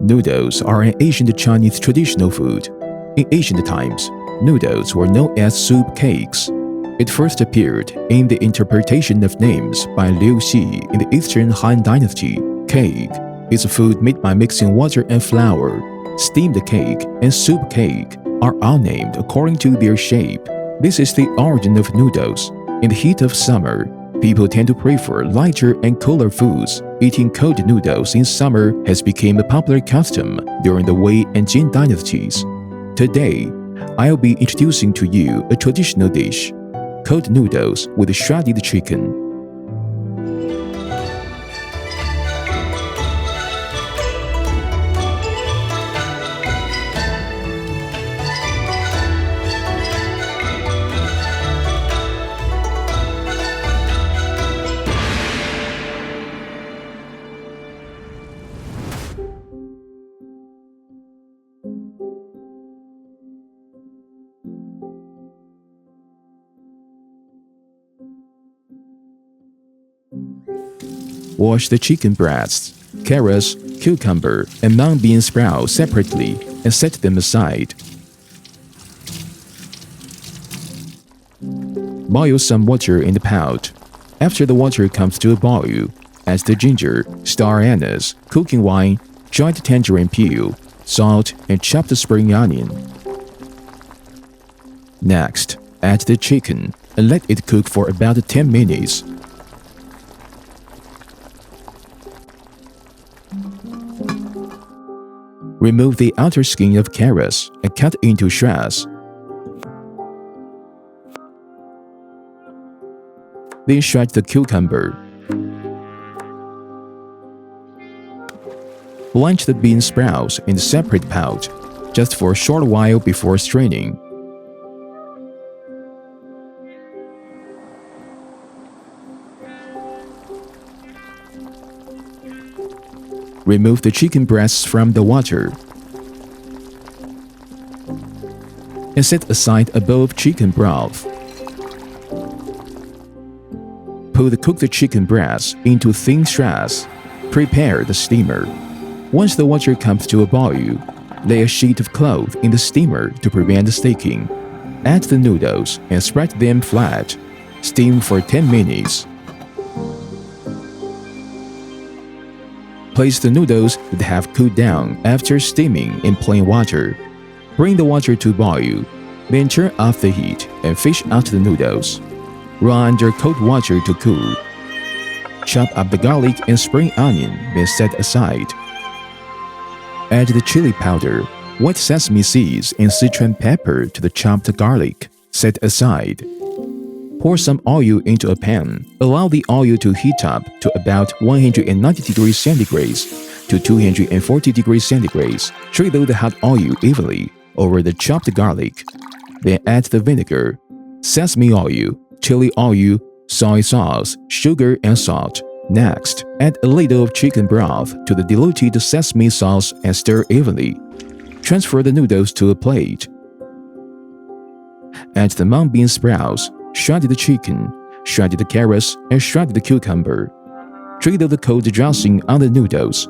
Noodles are an ancient Chinese traditional food. In ancient times, noodles were known as soup cakes. It first appeared in the interpretation of names by Liu Xi in the Eastern Han Dynasty. Cake is a food made by mixing water and flour. Steamed cake and soup cake are all named according to their shape. This is the origin of noodles. In the heat of summer, people tend to prefer lighter and cooler foods. Eating cold noodles in summer has become a popular custom during the Wei and Jin dynasties. Today, I'll be introducing to you a traditional dish, cold noodles with shredded chicken. Wash the chicken breasts, carrots, cucumber, and mung bean sprouts separately and set them aside. Boil some water in the pot. After the water comes to a boil, add the ginger, star anise, cooking wine, dried tangerine peel, salt, and chopped spring onion. Next, add the chicken and let it cook for about 10 minutes. Remove the outer skin of carrots and cut into shreds. Then shred the cucumber. Blanch the bean sprouts in a separate pot, just for a short while before straining. Remove the chicken breasts from the water and set aside a bowl of chicken broth. Put the cooked chicken breasts into thin shreds. Prepare the steamer. Once the water comes to a boil, lay a sheet of cloth in the steamer to prevent sticking. Add the noodles and spread them flat. Steam for 10 minutes. Place the noodles that have cooled down after steaming in plain water. Bring the water to boil, then turn off the heat and fish out the noodles. Run under cold water to cool. Chop up the garlic and spring onion, then set aside. Add the chili powder, white sesame seeds, and Sichuan pepper to the chopped garlic. Set aside. Pour some oil into a pan. Allow the oil to heat up to about 190 degrees centigrade to 240 degrees centigrade. Drizzle the hot oil evenly over the chopped garlic. Then add the vinegar, sesame oil, chili oil, soy sauce, sugar, and salt. Next, add a little of chicken broth to the diluted sesame sauce and stir evenly. Transfer the noodles to a plate. Add the mung bean sprouts, shredded chicken, shredded carrots, and shredded cucumber. Drizzle the cold dressing on the noodles.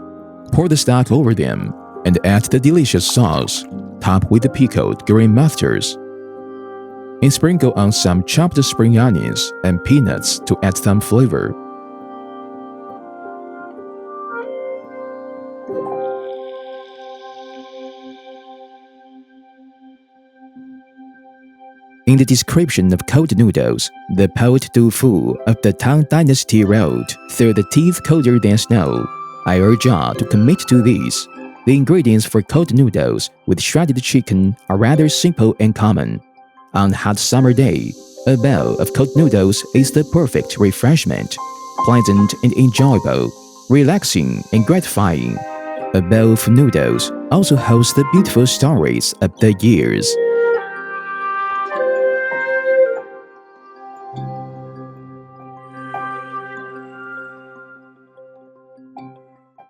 Pour the stock over them and add the delicious sauce. Top with the pickled green mustards. And sprinkle on some chopped spring onions and peanuts to add some flavor. In the description of cold noodles, the poet Du Fu of the Tang Dynasty wrote, "Through the teeth colder than snow." I urge all to commit to these. The ingredients for cold noodles with shredded chicken are rather simple and common. On a hot summer day, a bowl of cold noodles is the perfect refreshment. Pleasant and enjoyable, relaxing and gratifying. A bowl of noodles also holds the beautiful stories of the years.